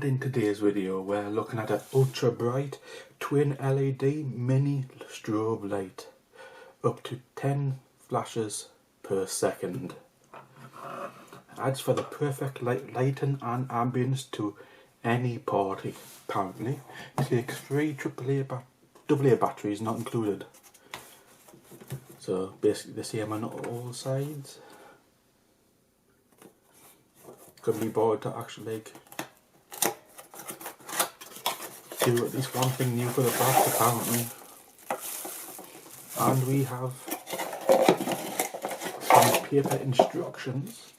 in today's video we're looking at an Ultra-Brite twin LED mini strobe light, up to 10 flashes per second. Adds for the perfect lighting and ambience to any party. Apparently takes 3 AA batteries, not included. So basically the same on all sides. Could be bored to actually do at least one thing new for the back, apparently. And we have some paper instructions.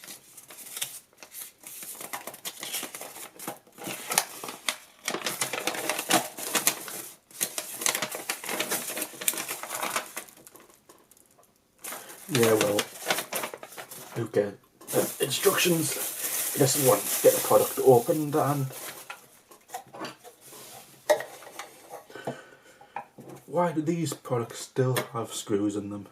Yeah, well, okay. Instructions. This one, get the product opened and why do these products still have screws in them?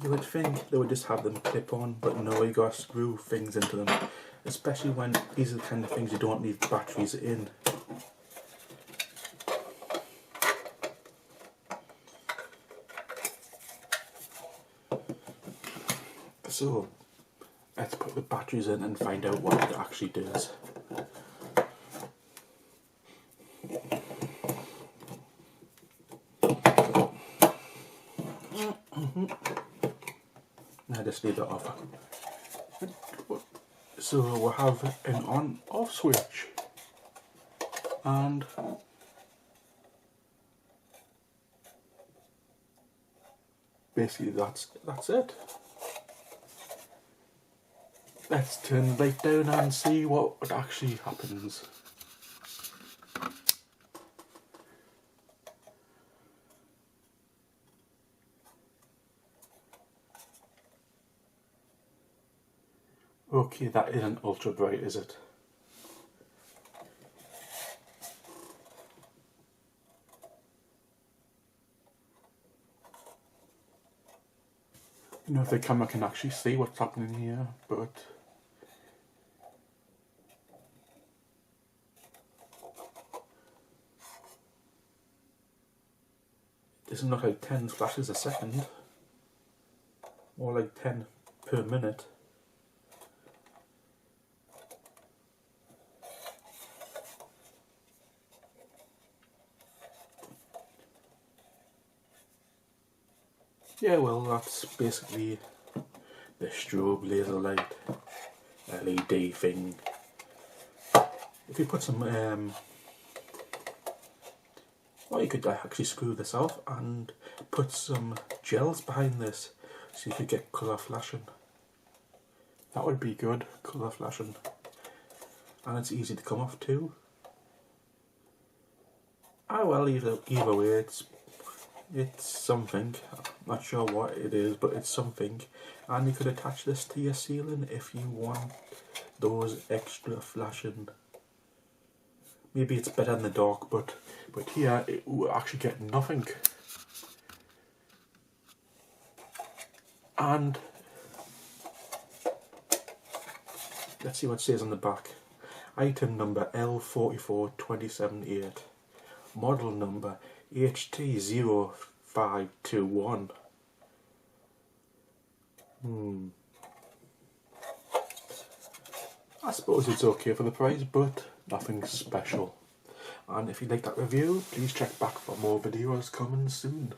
You would think they would just have them clip on, but no, you gotta screw things into them. Especially when these are the kind of things you don't need batteries in. So, let's put the batteries in and find out what it actually does. Now just leave that off. So we'll have an on-off switch, and basically that's it. Let's turn the light down and see what actually happens. Okay, that isn't Ultra-Brite, is it? I don't know if the camera can actually see what's happening here, but it doesn't look like 10 flashes a second, more like 10 per minute. Yeah, well, that's basically the strobe laser light LED thing. If you put some, well, you could actually screw this off and put some gels behind this so you could get colour flashing. That would be good, colour flashing. And it's easy to come off too. Ah, well, either way, it's something. I'm not sure what it is, but it's something. And you could attach this to your ceiling if you want those extra flashing. Maybe it's better in the dark, but here it will actually get nothing. And let's see what it says on the back. Item number L44278. Model number HT0521. I suppose it's okay for the price, but nothing special. And if you like that review, please check back for more videos coming soon.